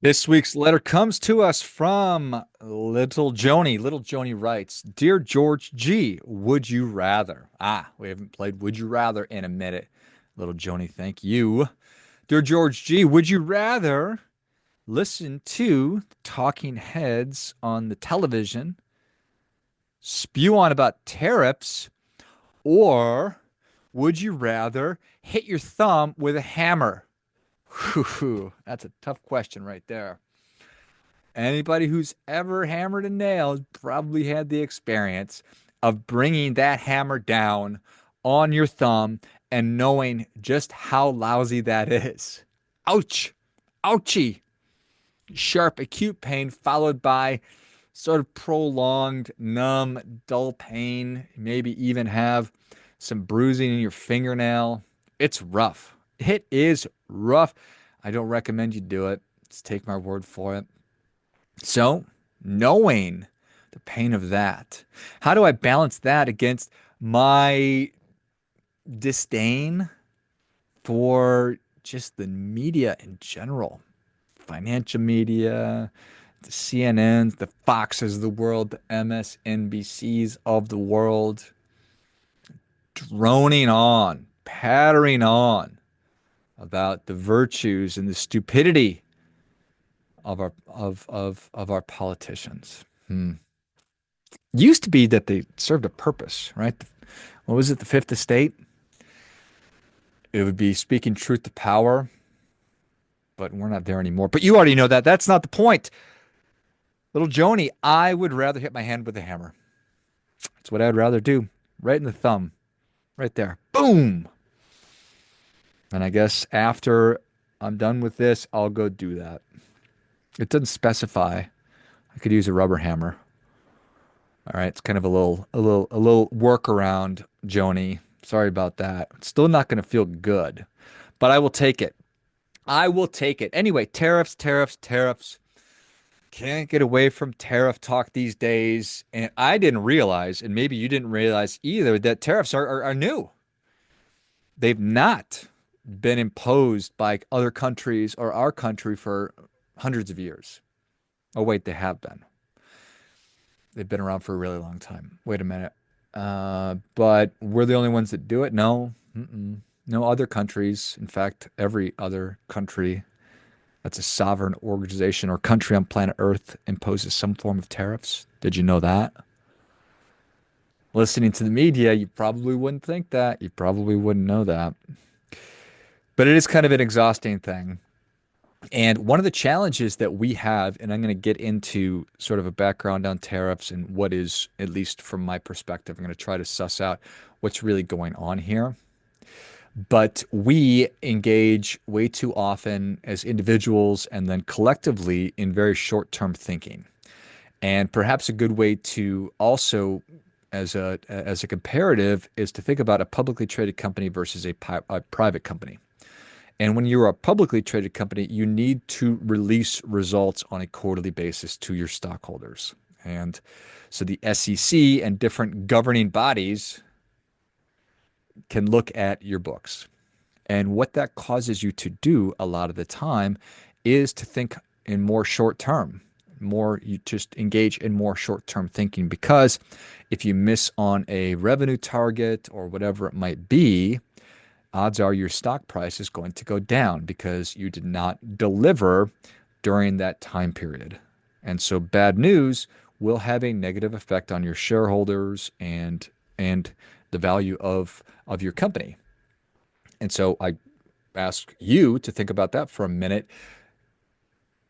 This week's letter comes to us from Little Joni. Little Joni writes, Dear George G, would you rather? We haven't played Would You Rather in a minute. Little Joni, thank you. Dear George G, would you rather listen to the talking heads on the television spew on about tariffs, or would you rather hit your thumb with a hammer? Whew, that's a tough question right there. Anybody who's ever hammered a nail has probably had the experience of bringing that hammer down on your thumb and knowing just how lousy that is. Ouch! Ouchie! Sharp, acute pain followed by sort of prolonged, numb, dull pain. Maybe even have some bruising in your fingernail. It's rough. It is rough. I don't recommend you do it. Just take my word for it. So, knowing the pain of that, how do I balance that against my disdain for just the media in general? Financial media, the CNNs, the Foxes of the world, the MSNBCs of the world, droning on, pattering on about the virtues and the stupidity of our politicians. Used to be that they served a purpose, right? What was it, the fifth estate? It would be speaking truth to power, but we're not there anymore. But you already know that. That's not the point. Little Joni, I would rather hit my hand with a hammer. That's what I'd rather do. Right in the thumb. Right there. Boom. And I guess after I'm done with this, I'll go do that. It doesn't specify. I could use a rubber hammer. All right, it's kind of a little workaround, Joni. Sorry about that. It's still not going to feel good, but I will take it. I will take it. Anyway, tariffs, tariffs, tariffs. Can't get away from tariff talk these days. And I didn't realize, and maybe you didn't realize either, that tariffs are new. They've not been imposed by other countries or our country for hundreds of years. Oh, wait, they have been. They've been around for a really long time. Wait a minute. But we're the only ones that do it? No. Mm-mm. No other countries. In fact, every other country that's a sovereign organization or country on planet Earth imposes some form of tariffs. Did you know that? Listening to the media, you probably wouldn't think that. You probably wouldn't know that. But it is kind of an exhausting thing. And one of the challenges that we have, and I'm going to get into sort of a background on tariffs and what is, at least from my perspective, I'm going to try to suss out what's really going on here. But we engage way too often as individuals and then collectively in very short-term thinking. And perhaps a good way to also, as a comparative, is to think about a publicly traded company versus a private company. And when you're a publicly traded company, you need to release results on a quarterly basis to your stockholders. And so the SEC and different governing bodies can look at your books. And what that causes you to do a lot of the time is to think in more short term. You just engage in more short term thinking, because if you miss on a revenue target or whatever it might be, odds are your stock price is going to go down because you did not deliver during that time period. And so bad news will have a negative effect on your shareholders and the value of your company. And so I ask you to think about that for a minute.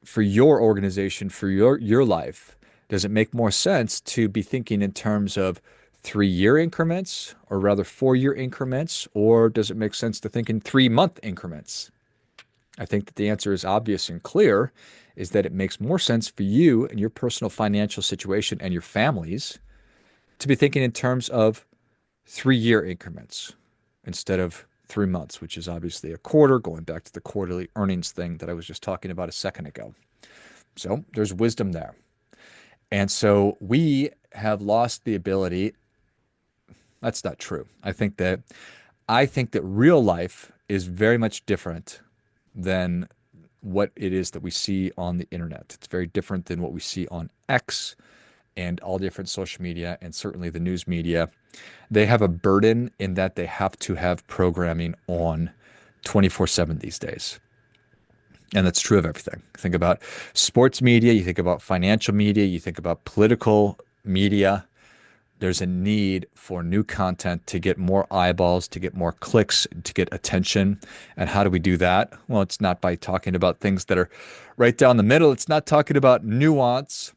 For your organization, for your life, does it make more sense to be thinking in terms of 3-year increments, or rather 4-year increments, or does it make sense to think in 3-month increments? I think that the answer is obvious and clear, is that it makes more sense for you and your personal financial situation and your families to be thinking in terms of 3-year increments instead of 3 months, which is obviously a quarter, going back to the quarterly earnings thing that I was just talking about a second ago. So there's wisdom there. And so we have lost the ability. That's not true. I think that real life is very much different than what it is that we see on the internet. It's very different than what we see on X and all different social media and certainly the news media. They have a burden in that they have to have programming on 24/7 these days. And that's true of everything. Think about sports media, you think about financial media, you think about political media. There's a need for new content to get more eyeballs, to get more clicks, to get attention. And how do we do that? Well, it's not by talking about things that are right down the middle. It's not talking about nuance.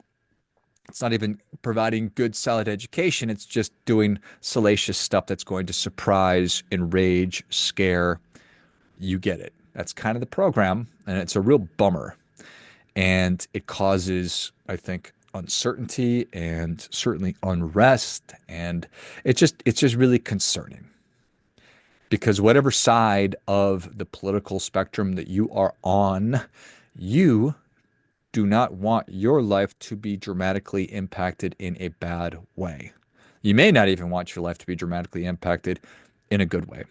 It's not even providing good, solid education. It's just doing salacious stuff that's going to surprise, enrage, scare. You get it. That's kind of the program. And it's a real bummer. And it causes, I think, uncertainty and certainly unrest. And it's just really concerning because whatever side of the political spectrum that you are on, you do not want your life to be dramatically impacted in a bad way. You may not even want your life to be dramatically impacted in a good way.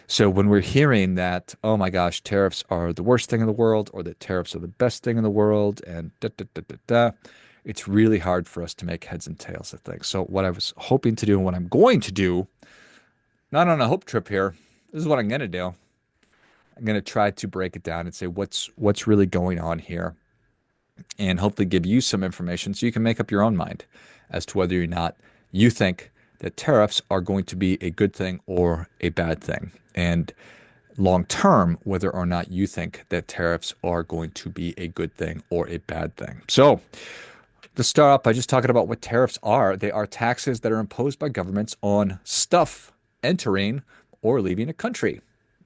So when we're hearing that, oh my gosh, tariffs are the worst thing in the world, or that tariffs are the best thing in the world, and da da da da da, it's really hard for us to make heads and tails of things. So what I was hoping to do and what I'm going to do, not on a hope trip here, this is what I'm going to do. I'm going to try to break it down and say what's really going on here, and hopefully give you some information so you can make up your own mind as to whether or not you think that tariffs are going to be a good thing or a bad thing. And long term, whether or not you think that tariffs are going to be a good thing or a bad thing. So, to start off by just talking about what tariffs are, they are taxes that are imposed by governments on stuff entering or leaving a country.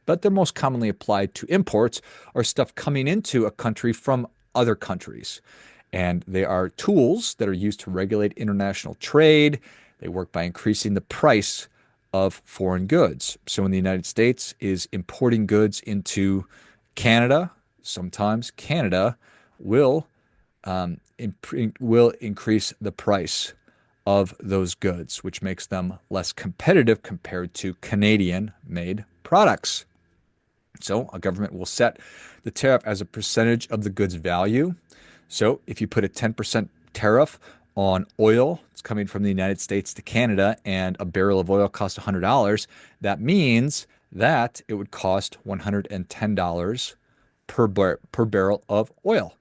But they're most commonly applied to imports or stuff coming into a country from other countries. And they are tools that are used to regulate international trade. They work by increasing the price of foreign goods. So when the United States is importing goods into Canada, sometimes Canada will will increase the price of those goods, which makes them less competitive compared to Canadian-made products. So a government will set the tariff as a percentage of the goods value. So if you put a 10% tariff on oil, it's coming from the United States to Canada, and a barrel of oil costs $100, that means that it would cost $110 per barrel of oil.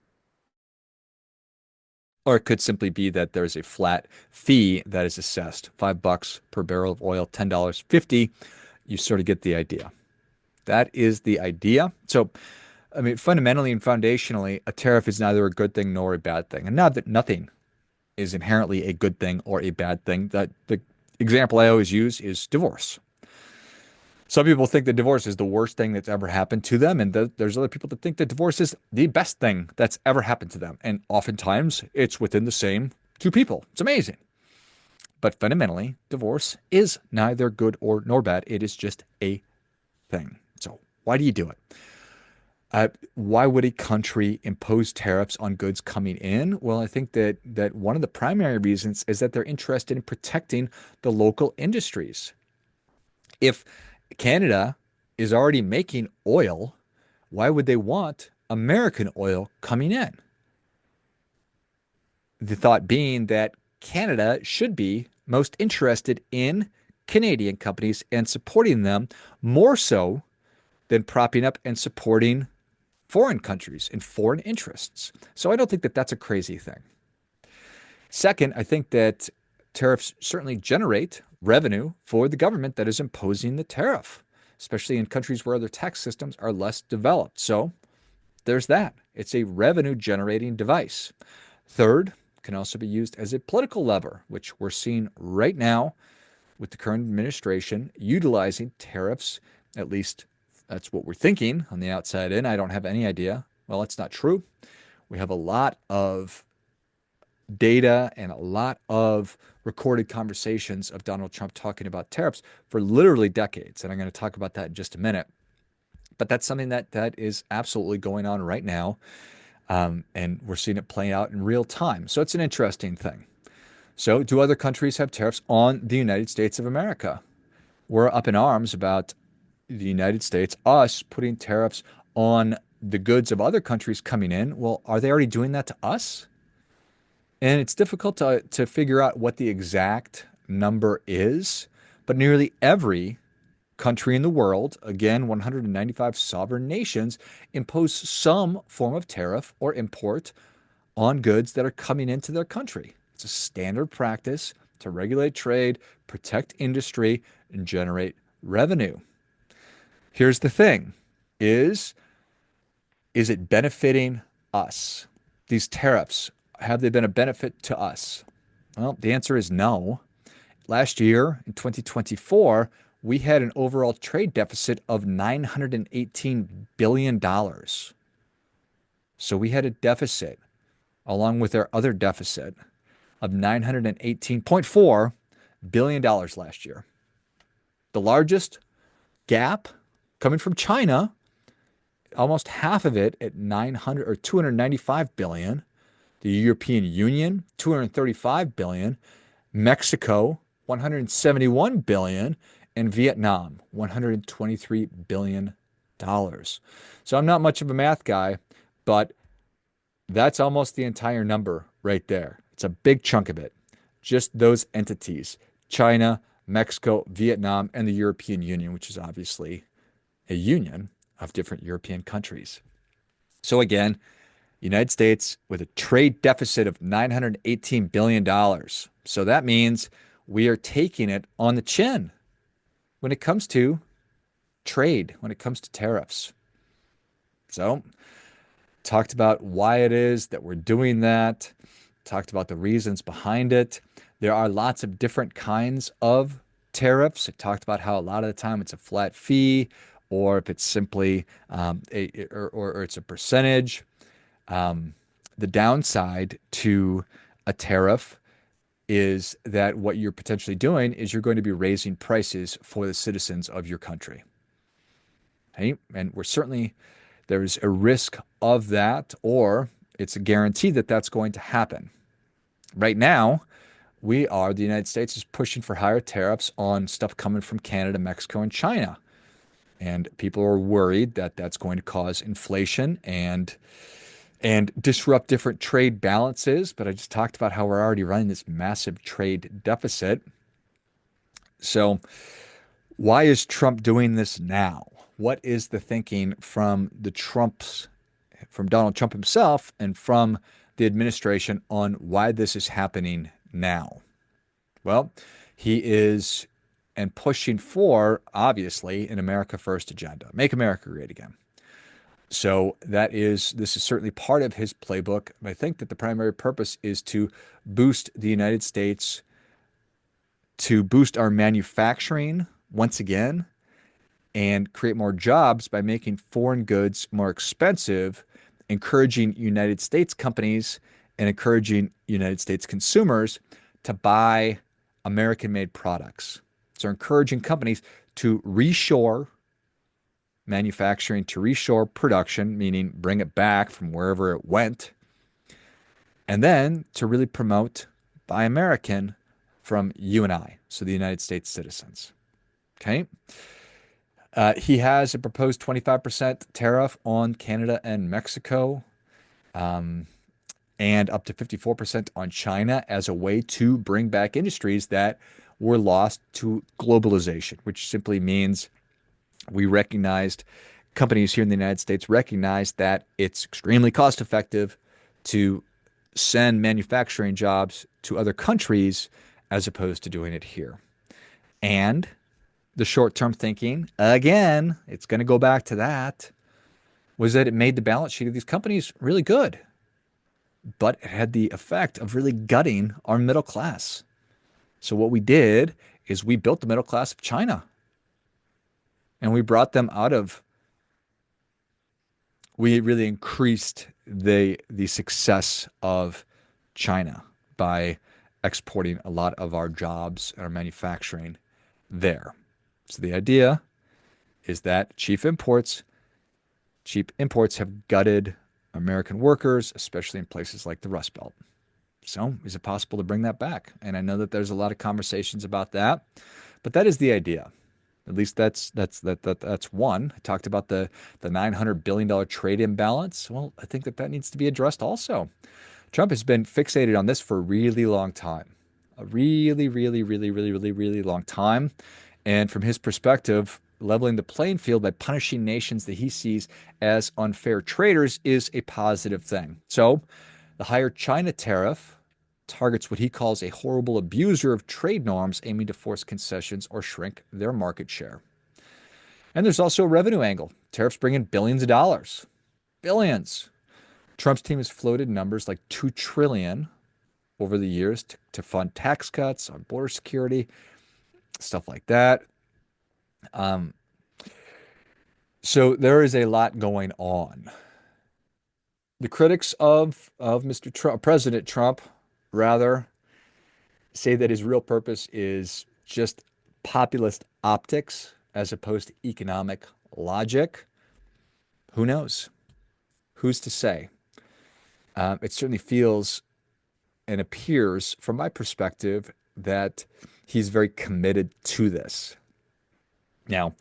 Or it could simply be that there's a flat fee that is assessed. $5 per barrel of oil, $10.50. You sort of get the idea. That is the idea. So, I mean, fundamentally and foundationally, a tariff is neither a good thing nor a bad thing. And not that nothing is inherently a good thing or a bad thing. That the example I always use is divorce. Some people think that divorce is the worst thing that's ever happened to them, and there's other people that think that divorce is the best thing that's ever happened to them. And oftentimes, it's within the same two people. It's amazing. But fundamentally, divorce is neither good or nor bad. It is just a thing. So why do you do it? Why would a country impose tariffs on goods coming in? Well, I think that one of the primary reasons is that they're interested in protecting the local industries. If Canada is already making oil, why would they want American oil coming in? The thought being that Canada should be most interested in Canadian companies and supporting them more so than propping up and supporting foreign countries and foreign interests. So I don't think that that's a crazy thing. Second, I think that tariffs certainly generate revenue for the government that is imposing the tariff, especially in countries where their tax systems are less developed. So there's that. It's a revenue generating device. Third, can also be used as a political lever, which we're seeing right now with the current administration utilizing tariffs. At least that's what we're thinking on the outside in. I don't have any idea. Well, that's not true. We have a lot of data and a lot of recorded conversations of Donald Trump talking about tariffs for literally decades. And I'm going to talk about that in just a minute. But that's something that is absolutely going on right now. And we're seeing it play out in real time. So it's an interesting thing. So do other countries have tariffs on the United States of America? We're up in arms about the United States, us putting tariffs on the goods of other countries coming in, well, are they already doing that to us? And it's difficult to figure out what the exact number is, but nearly every country in the world, again, 195 sovereign nations, impose some form of tariff or import on goods that are coming into their country. It's a standard practice to regulate trade, protect industry, and generate revenue. Here's the thing, is is it benefiting us? These tariffs, have they been a benefit to us? Well, the answer is no. Last year, in 2024, we had an overall trade deficit of $918 billion. So we had a deficit, along with our other deficit, of $918.4 billion last year. The largest gap coming from China, almost half of it at 900 or 295 billion. The European Union, 235 billion. Mexico, 171 billion, and Vietnam, 123 billion dollars. So I'm not much of a math guy, but that's almost the entire number right there. It's a big chunk of it. Just those entities, China, Mexico, Vietnam, and the European Union, which is obviously a union of different European countries. So again, United States with a trade deficit of $918 billion. So that means we are taking it on the chin when it comes to trade, when it comes to tariffs. So talked about why it is that we're doing that, talked about the reasons behind it. There are lots of different kinds of tariffs. I talked about how a lot of the time it's a flat fee, or if it's simply or it's a percentage. The downside to a tariff is that what you're potentially doing is you're going to be raising prices for the citizens of your country. Okay? And there's a risk of that, or it's a guarantee that that's going to happen. Right now, the United States is pushing for higher tariffs on stuff coming from Canada, Mexico, and China. And people are worried that that's going to cause inflation and disrupt different trade balances. But I just talked about how we're already running this massive trade deficit. So why is Trump doing this now? What is the thinking from Donald Trump himself and from the administration on why this is happening now? Well, he is and pushing for, obviously, an America First agenda. Make America great again. So this is certainly part of his playbook. I think that the primary purpose is to boost the United States, to boost our manufacturing once again, and create more jobs by making foreign goods more expensive, encouraging United States companies and encouraging United States consumers to buy American-made products. So encouraging companies to reshore manufacturing, to reshore production, meaning bring it back from wherever it went, and then to really promote Buy American from you and I, so the United States citizens. Okay? He has a proposed 25% tariff on Canada and Mexico, and up to 54% on China as a way to bring back industries that were lost to globalization, which simply means companies here in the United States recognized that it's extremely cost effective to send manufacturing jobs to other countries as opposed to doing it here. And the short-term thinking, again, it's going to go back to that, was that it made the balance sheet of these companies really good. But it had the effect of really gutting our middle class. So what we did is we built the middle class of China. And we really increased the success of China by exporting a lot of our jobs and our manufacturing there. So the idea is that cheap imports have gutted American workers, especially in places like the Rust Belt. So is it possible to bring that back? And I know that there's a lot of conversations about that, but that is the idea. At least that's one. I talked about the $900 billion trade imbalance. Well, I think that needs to be addressed also. Trump has been fixated on this for a really long time, a really, really, really, really, really, really long time. And from his perspective, leveling the playing field by punishing nations that he sees as unfair traders is a positive thing. So the higher China tariff targets what he calls a horrible abuser of trade norms aiming to force concessions or shrink their market share. And there's also a revenue angle. Tariffs bring in billions of dollars. Billions. Trump's team has floated numbers like 2 trillion over the years to fund tax cuts on border security, stuff like that. Um, so there is a lot going on. The critics of Mr. Trump, President Trump, rather, say that his real purpose is just populist optics as opposed to economic logic. Who knows? Who's to say? It certainly feels and appears, from my perspective, that he's very committed to this. Now,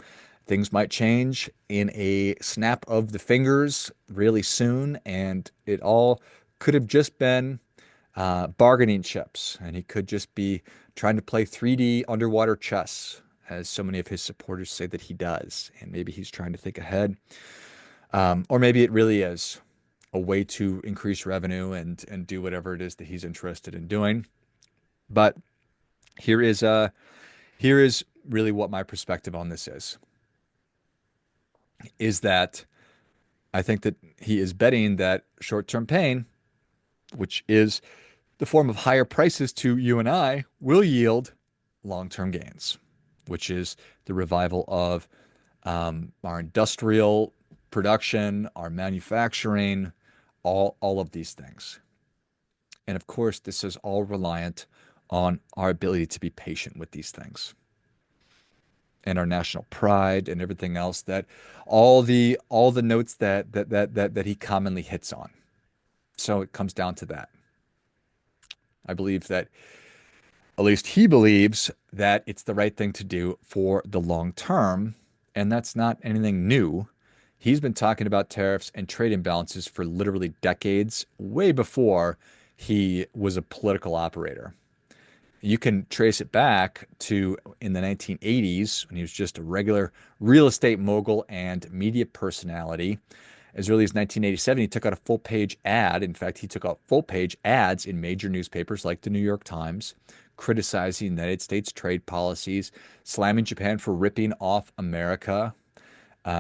things might change in a snap of the fingers really soon, and it all could have just been bargaining chips, and he could just be trying to play 3D underwater chess, as so many of his supporters say that he does. And maybe he's trying to think ahead, or maybe it really is a way to increase revenue and do whatever it is that he's interested in doing. But here is here is really what my perspective on this is that I think that he is betting that short-term pain, which is the form of higher prices to you and I, will yield long-term gains, which is the revival of our industrial production, our manufacturing, all of these things. And of course, this is all reliant on our ability to be patient with these things and our national pride and everything else that all the notes that he commonly hits on. So it comes down to that. I believe that at least he believes that it's the right thing to do for the long term, and that's not anything new. He's been talking about tariffs and trade imbalances for literally decades, way before he was a political operator. You can trace it back to in the 1980s when he was just a regular real estate mogul and media personality. As early as 1987, he took out a full page ad. In fact, he took out full page ads in major newspapers like the New York Times, criticizing the United States trade policies, slamming Japan for ripping off America.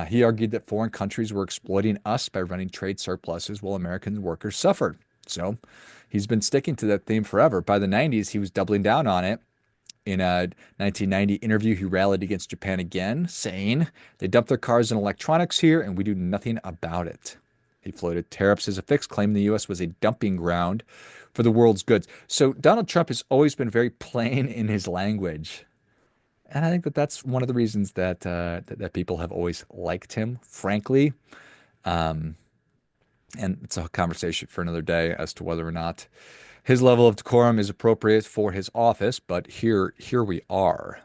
He argued that foreign countries were exploiting us by running trade surpluses while American workers suffered. So he's been sticking to that theme forever. By the 90s, he was doubling down on it. In a 1990 interview, he rallied against Japan again, saying, "They dump their cars and electronics here, and we do nothing about it." He floated tariffs as a fix, claiming the U.S. was a dumping ground for the world's goods. So Donald Trump has always been very plain in his language. And I think that that's one of the reasons that people have always liked him, frankly. Um, and it's a conversation for another day as to whether or not his level of decorum is appropriate for his office, but here we are.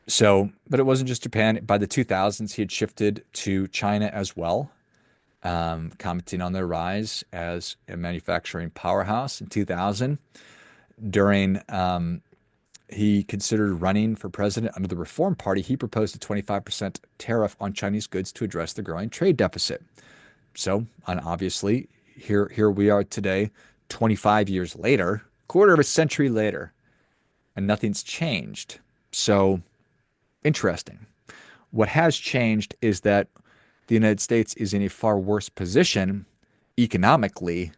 So, but it wasn't just Japan. By the 2000s, he had shifted to China as well, commenting on their rise as a manufacturing powerhouse in 2000. During he considered running for president under the Reform Party, he proposed a 25% tariff on Chinese goods to address the growing trade deficit. So, and obviously, here we are today, 25 years later, quarter of a century later, and nothing's changed. So, interesting. What has changed is that the United States is in a far worse position economically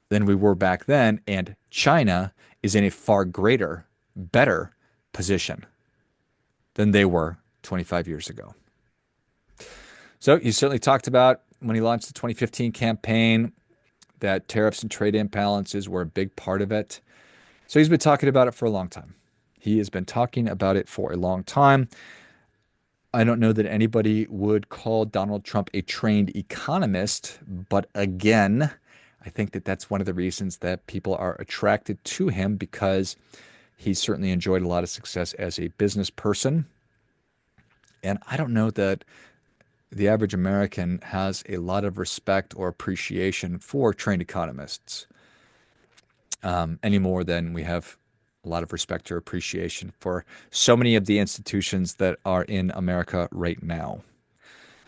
than we were back then, and China is in a far greater, better position than they were 25 years ago. So, you certainly talked about when he launched the 2015 campaign that tariffs and trade imbalances were a big part of it. So he's been talking about it for a long time. He has been talking about it for a long time. I don't know that anybody would call Donald Trump a trained economist, but again, I think that that's one of the reasons that people are attracted to him because he's certainly enjoyed a lot of success as a business person. And I don't know that the average American has a lot of respect or appreciation for trained economists, any more than we have a lot of respect or appreciation for so many of the institutions that are in America right now.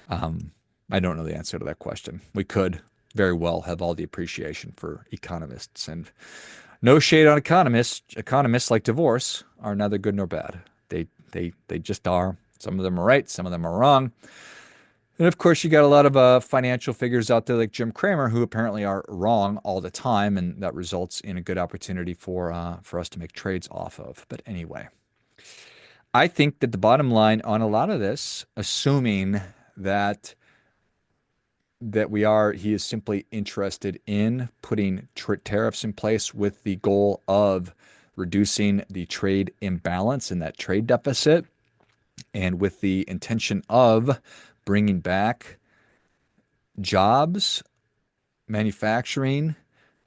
I don't know the answer to that question. We could very well have all the appreciation for economists, and no shade on economists. Economists, like divorce, are neither good nor bad. They just are. Some of them are right, some of them are wrong. And of course, you got a lot of financial figures out there like Jim Cramer who apparently are wrong all the time, and that results in a good opportunity for us to make trades off of. But anyway, I think that the bottom line on a lot of this, assuming that he is simply interested in putting tariffs in place with the goal of reducing the trade imbalance and that trade deficit, and with the intention of bringing back jobs, manufacturing,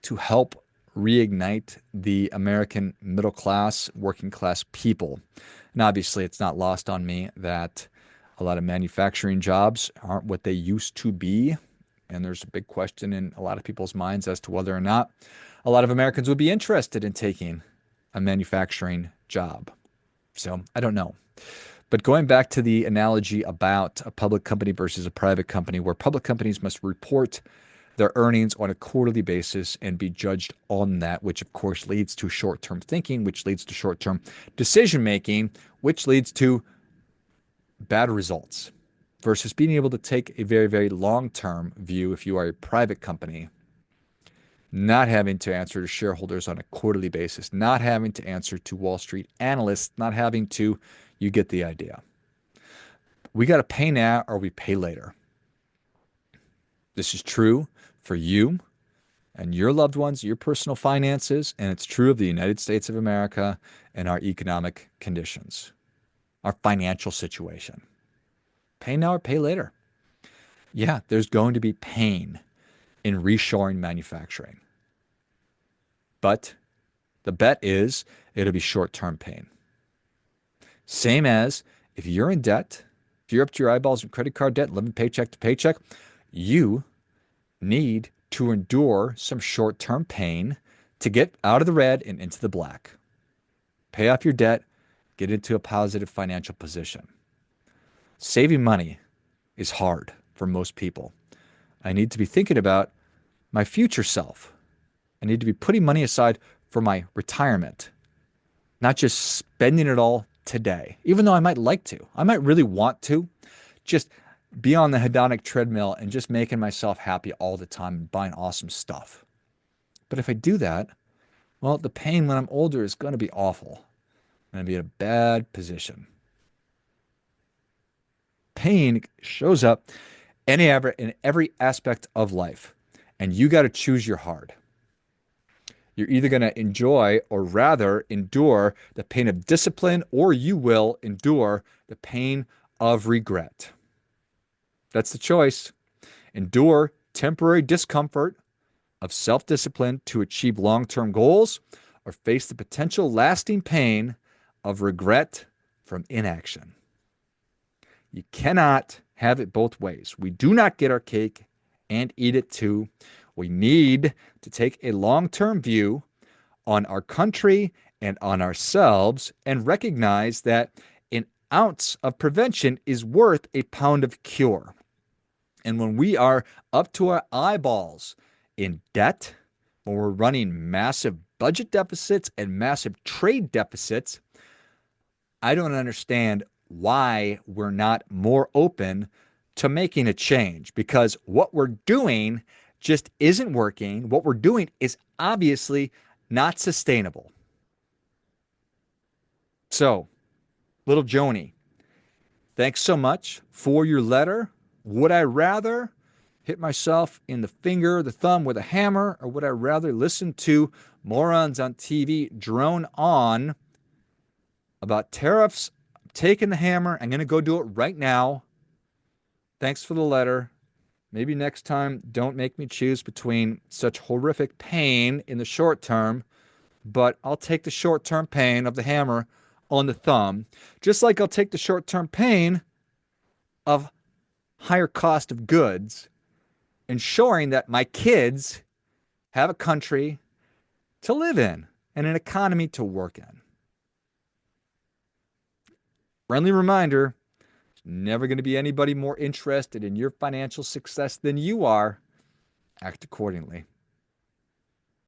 to help reignite the American middle class, working class people. And obviously, it's not lost on me that a lot of manufacturing jobs aren't what they used to be. And there's a big question in a lot of people's minds as to whether or not a lot of Americans would be interested in taking a manufacturing job. So I don't know. But going back to the analogy about a public company versus a private company, where public companies must report their earnings on a quarterly basis and be judged on that, which of course leads to short-term thinking, which leads to short-term decision making, which leads to bad results, versus being able to take a very, very long-term view if you are a private company, not having to answer to shareholders on a quarterly basis, not having to answer to Wall Street analysts, not having to, you get the idea. We got to pay now or we pay later. This is true for you and your loved ones, your personal finances, and it's true of the United States of America and our economic conditions, our financial situation. Pay now or pay later. Yeah, there's going to be pain in reshoring manufacturing. But the bet is it'll be short-term pain. Same as if you're in debt, if you're up to your eyeballs in credit card debt, living paycheck to paycheck, you need to endure some short-term pain to get out of the red and into the black. Pay off your debt, get into a positive financial position. Saving money is hard for most people. I need to be thinking about my future self. I need to be putting money aside for my retirement, not just spending it all today, even though I might like to. I might really want to just be on the hedonic treadmill and just making myself happy all the time and buying awesome stuff. But if I do that, well, the pain when I'm older is going to be awful. I'm going to be in a bad position. Pain shows up in every aspect of life, and you got to choose your hard. You're either going to enjoy or rather endure the pain of discipline, or you will endure the pain of regret. That's the choice. Endure temporary discomfort of self-discipline to achieve long-term goals, or face the potential lasting pain of regret from inaction. You cannot have it both ways. We do not get our cake and eat it too. We need to take a long-term view on our country and on ourselves and recognize that an ounce of prevention is worth a pound of cure. And when we are up to our eyeballs in debt, when we're running massive budget deficits and massive trade deficits, I don't understand why we're not more open to making a change, because what we're doing just isn't working. What we're doing is obviously not sustainable. So, little Joni, thanks so much for your letter. Would I rather hit myself in the finger, the thumb with a hammer, or would I rather listen to morons on TV drone on about tariffs? I'm taking the hammer. I'm going to go do it right now. Thanks for the letter. Maybe next time, don't make me choose between such horrific pain in the short term, but I'll take the short-term pain of the hammer on the thumb, just like I'll take the short-term pain of higher cost of goods, ensuring that my kids have a country to live in and an economy to work in. Friendly reminder, there's never going to be anybody more interested in your financial success than you are. Act accordingly.